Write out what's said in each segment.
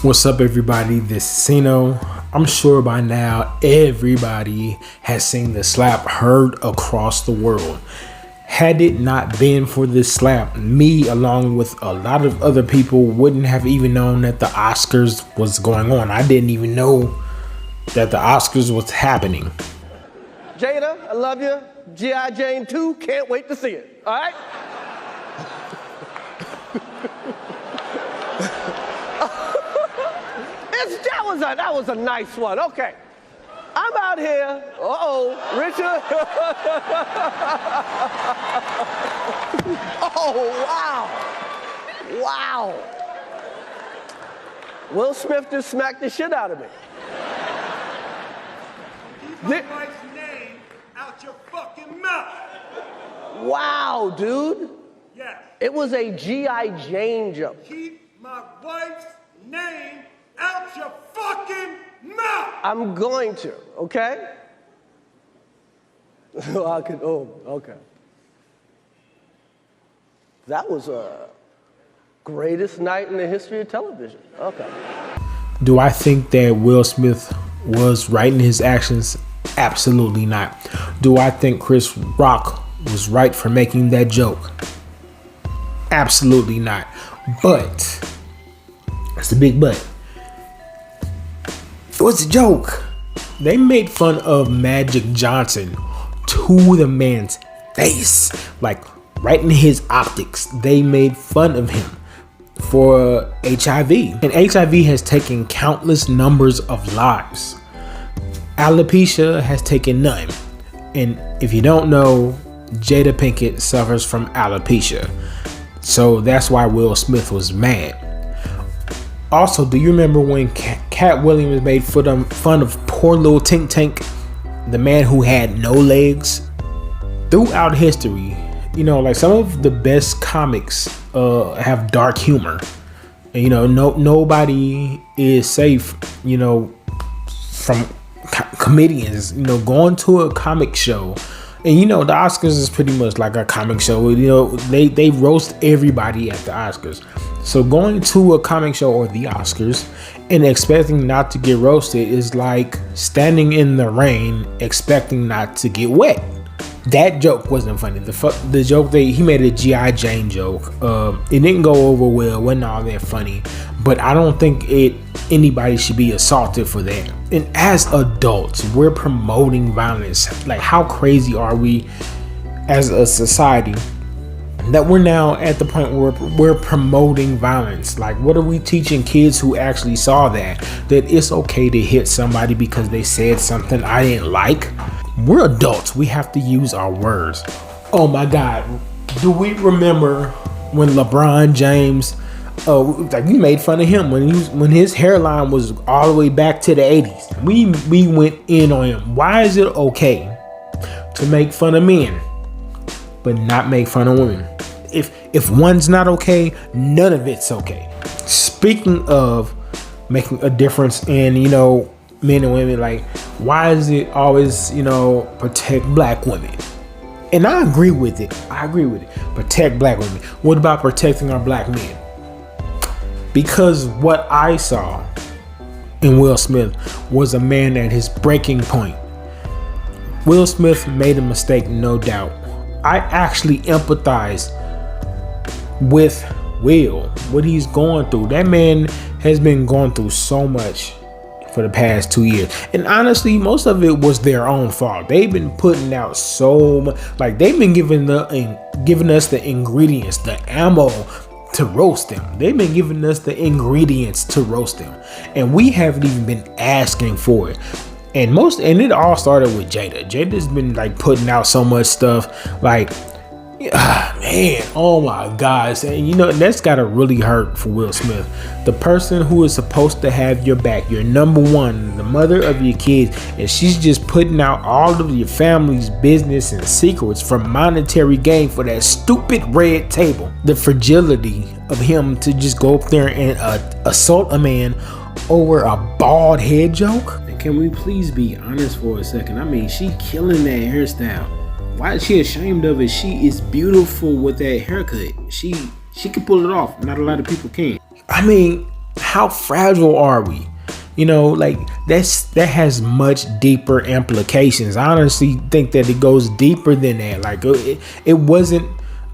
What's up, everybody? This is Sino. I'm sure by now everybody has seen the slap heard across the world. Had it not been for this slap, me along with a lot of other people wouldn't have even known that the Oscars was going on. I didn't even know that the Oscars was happening. Jada, I love you. G.I. Jane 2, can't wait to see it. All right? That was a nice one. Okay. I'm out here. Richard. Oh, wow. Wow. Will Smith just smacked the shit out of me. Keep my wife's name out your fucking mouth. Wow, dude. Yes. It was a G.I. Jane joke. Keep my wife's name out your fucking mouth. I'm going to, okay? Okay. That was a greatest night in the history of television. Okay. Do I think that Will Smith was right in his actions? Absolutely not. Do I think Chris Rock was right for making that joke? Absolutely not. But, that's a big but. It was a joke. They made fun of Magic Johnson to the man's face, like right in his optics. They made fun of him for HIV, and HIV has taken countless numbers of lives. Alopecia has taken none, and if you don't know, Jada Pinkett suffers from alopecia, so that's why Will Smith was mad. Also, do you remember when Cat Williams made fun of poor little Tink Tank, the man who had no legs? Throughout history, like some of the best comics have dark humor. And, nobody is safe, from comedians, going to a comic show. And the Oscars is pretty much like a comic show. They roast everybody at the Oscars. So going to a comic show or the Oscars and expecting not to get roasted is like standing in the rain expecting not to get wet. That joke wasn't funny. The joke he made a G.I. Jane joke. It didn't go over well. Wasn't all that funny. But I don't think anybody should be assaulted for that. And as adults, we're promoting violence. Like, how crazy are we as a society that we're now at the point where we're promoting violence? Like, what are we teaching kids who actually saw that it's okay to hit somebody because they said something I didn't like? We're adults. We have to use our words. Oh my God. Do we remember when LeBron James, we made fun of him when his hairline was all the way back to the 80s? We went in on him. Why is it okay to make fun of men but not make fun of women? If one's not okay, none of it's okay. Speaking of making a difference in, men and women, like, why is it always, protect black women? And I agree with it. Protect black women. What about protecting our black men? Because what I saw in Will Smith was a man at his breaking point. Will Smith made a mistake, no doubt. I actually empathize with Will, what he's going through. That man has been going through so much for the past 2 years, and honestly, most of it was their own fault. They've been putting out so much, like they've been giving us the ingredients, the ammo to roast them. They've been giving us the ingredients to roast them, and we haven't even been asking for it. And it all started with Jada. Jada's been like putting out so much stuff, like, man, oh my God. And that's gotta really hurt for Will Smith. The person who is supposed to have your back, your number one, the mother of your kids, and she's just putting out all of your family's business and secrets for monetary gain for that stupid red table. The fragility of him to just go up there and assault a man over a bald head joke. And can we please be honest for a second? I mean, she killing that hairstyle. Why is she ashamed of it? She is beautiful with that haircut. She can pull it off. Not a lot of people can. I mean, how fragile are we? You know, like that has much deeper implications. I honestly think that it goes deeper than that. Like it wasn't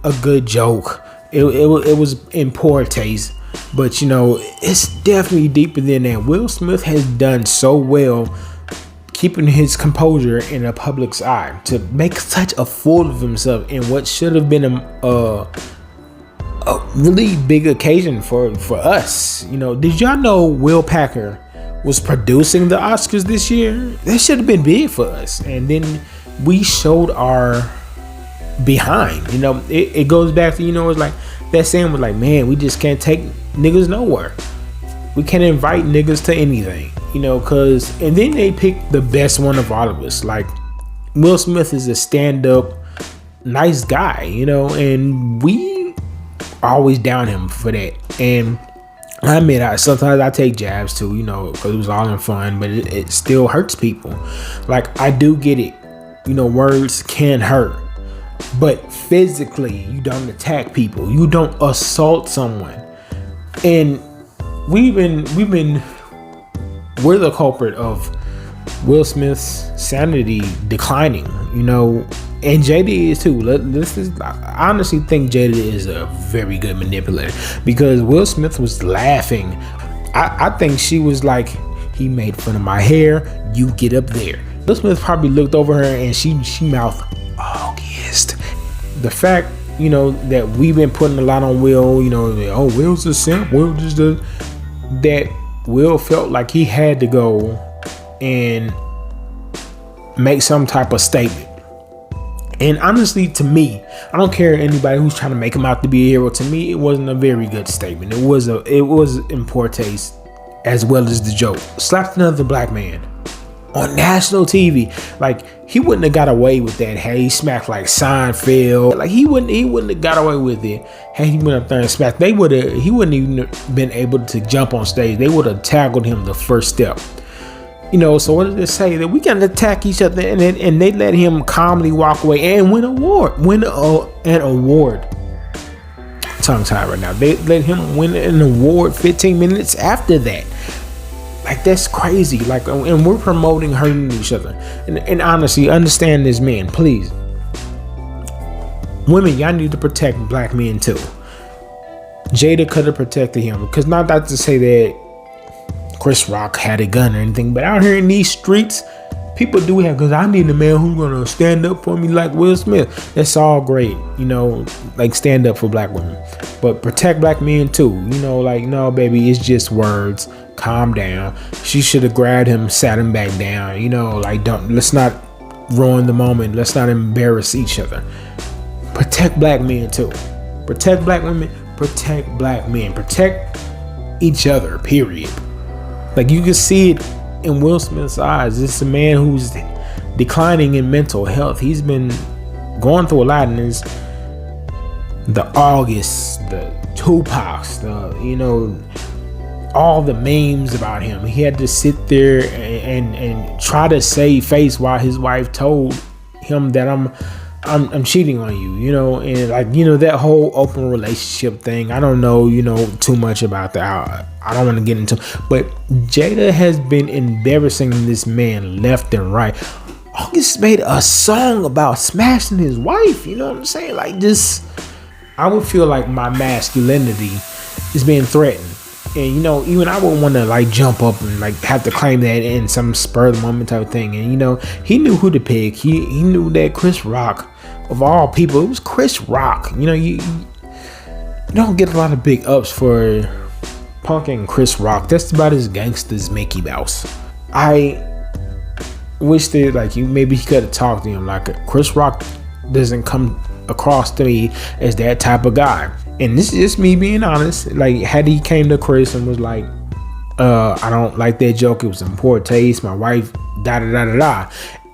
a good joke. It was in poor taste. But you know, it's definitely deeper than that. Will Smith has done so well keeping his composure in the public's eye to make such a fool of himself in what should have been a really big occasion for us. You know, did y'all know Will Packer was producing the Oscars this year? That should have been big for us. And then we showed our behind. You know, it goes back to, you know, it's like that saying was like, man, we just can't take niggas nowhere. We can't invite niggas to anything, you know, and then they picked the best one of all of us. Like, Will Smith is a stand-up nice guy, you know, and we always down him for that. And I admit, sometimes I take jabs too, you know, because it was all in fun, but it still hurts people. Like, I do get it, you know, words can hurt, but physically, you don't attack people, you don't assault someone. And we're the culprit of Will Smith's sanity declining, you know, and Jada is too. I honestly think Jada is a very good manipulator, because Will Smith was laughing. I think she was like, he made fun of my hair, you get up there. Will Smith probably looked over her and she mouthed, August. The fact, you know, that we've been putting a lot on Will, you know, oh, Will's a simp, Will just does that. Will felt like he had to go and make some type of statement. And honestly, to me, I don't care anybody who's trying to make him out to be a hero. To me, it wasn't a very good statement. It was in poor taste, as well as the joke. Slapped another black man on national TV. Like, he wouldn't have got away with that had he smacked like Seinfeld. Like, he wouldn't have got away with it had he went up there and smacked. He wouldn't even been able to jump on stage. They would have tackled him the first step. You know, so what did it say? That we can attack each other, and they let him calmly walk away and win an award. Tongue tied right now. They let him win an award 15 minutes after that. Like, that's crazy. Like, and we're promoting hurting each other. And honestly, understand this, man, please. Women, y'all need to protect black men too. Jada could have protected him, because not that to say that Chris Rock had a gun or anything, but out here in these streets, people do have, because I need a man who's gonna stand up for me like Will Smith. That's all great, you know, like stand up for black women, but protect black men too. You know, like, no, baby, it's just words. Calm down. She should have grabbed him, sat him back down. You know, like, let's not ruin the moment. Let's not embarrass each other. Protect black men too. Protect black women. Protect black men. Protect each other. Period. Like, you can see it in Will Smith's eyes. It's a man who's declining in mental health. He's been going through a lot, and the August, the Tupac's, you know, all the memes about him. He had to sit there and try to save face while his wife told him that I'm cheating on you, you know, and like, you know, that whole open relationship thing. I don't know, you know, too much about that. I don't want to get into, but Jada has been embarrassing this man left and right. August made a song about smashing his wife. You know what I'm saying? Like, this, I would feel like my masculinity is being threatened. And, you know, even I would want to like jump up and like have to claim that in some spur of the moment type of thing. And, you know, he knew who to pick. He knew that Chris Rock, of all people, it was Chris Rock. You know, you don't get a lot of big ups for punking Chris Rock. That's about as gangster as Mickey Mouse. I wish that like maybe he could have talked to him. Like, Chris Rock doesn't come across to me as that type of guy. And this is just me being honest. Like, had he came to Chris and was like, I don't like that joke, it was in poor taste, my wife, da.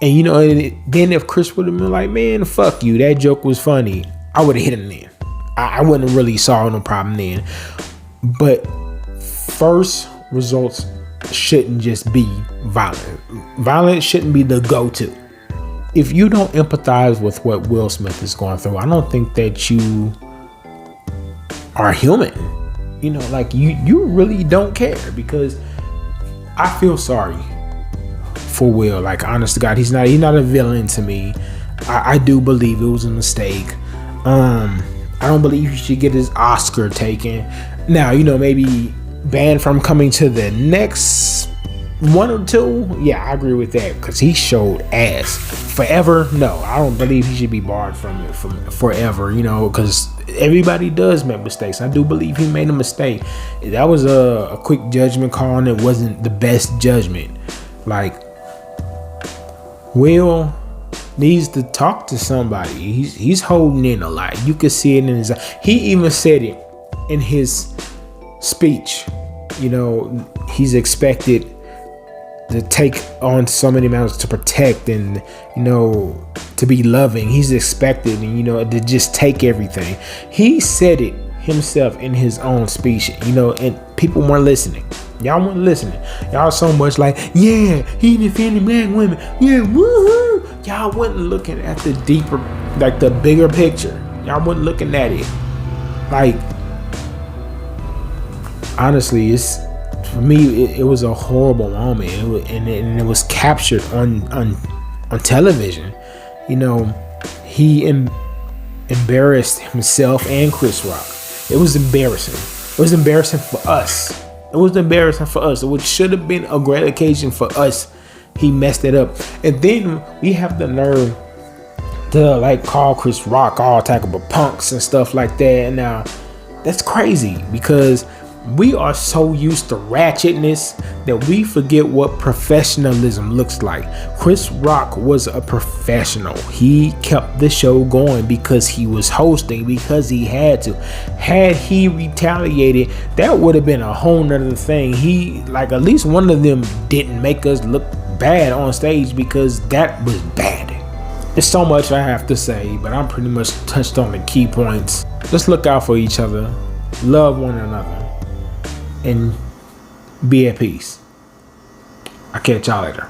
And, you know, then if Chris would have been like, man, fuck you, that joke was funny, I would have hit him then. I wouldn't have really saw no problem then. But first results shouldn't just be violent. Violence shouldn't be the go-to. If you don't empathize with what Will Smith is going through, I don't think that you are human. You know, like you really don't care, because I feel sorry for Will. Like, honest to God, he's not a villain to me. I do believe it was a mistake. I don't believe he should get his Oscar taken. Now, you know, maybe banned from coming to the next one or two. Yeah, I agree with that, because he showed ass. Forever, no, I don't believe he should be barred from it forever. You know, because everybody does make mistakes. I do believe he made a mistake. That was a quick judgment call, and it wasn't the best judgment. Like, Will needs to talk to somebody. He's holding in a lot. You can see it in his eye. He even said it in his speech. You know, he's expected to take on so many mountains to protect, and, you know, to be loving. He's expected, and, you know, to just take everything. He said it himself in his own speech, you know, and people weren't listening. Y'all weren't listening. Y'all so much like, yeah, he defended black women. Yeah, woohoo. Y'all wasn't looking at the deeper, like the bigger picture. Y'all wasn't looking at it. Like, honestly, for me, it was a horrible moment, and it was captured on television. You know, he embarrassed himself and Chris Rock. It was embarrassing. It was embarrassing for us. It was embarrassing for us. It should have been a great occasion for us. He messed it up, and then we have the nerve to like call Chris Rock all type of punks and stuff like that. Now, that's crazy, because we are so used to ratchetness that we forget what professionalism looks like. Chris Rock was a professional. He kept the show going because he was hosting, because he had to. Had he retaliated, that would have been a whole nother thing. He, like, at least one of them didn't make us look bad on stage, because that was bad. There's so much I have to say, but I'm pretty much touched on the key points. Just look out for each other, love one another, and be at peace. I'll catch y'all later.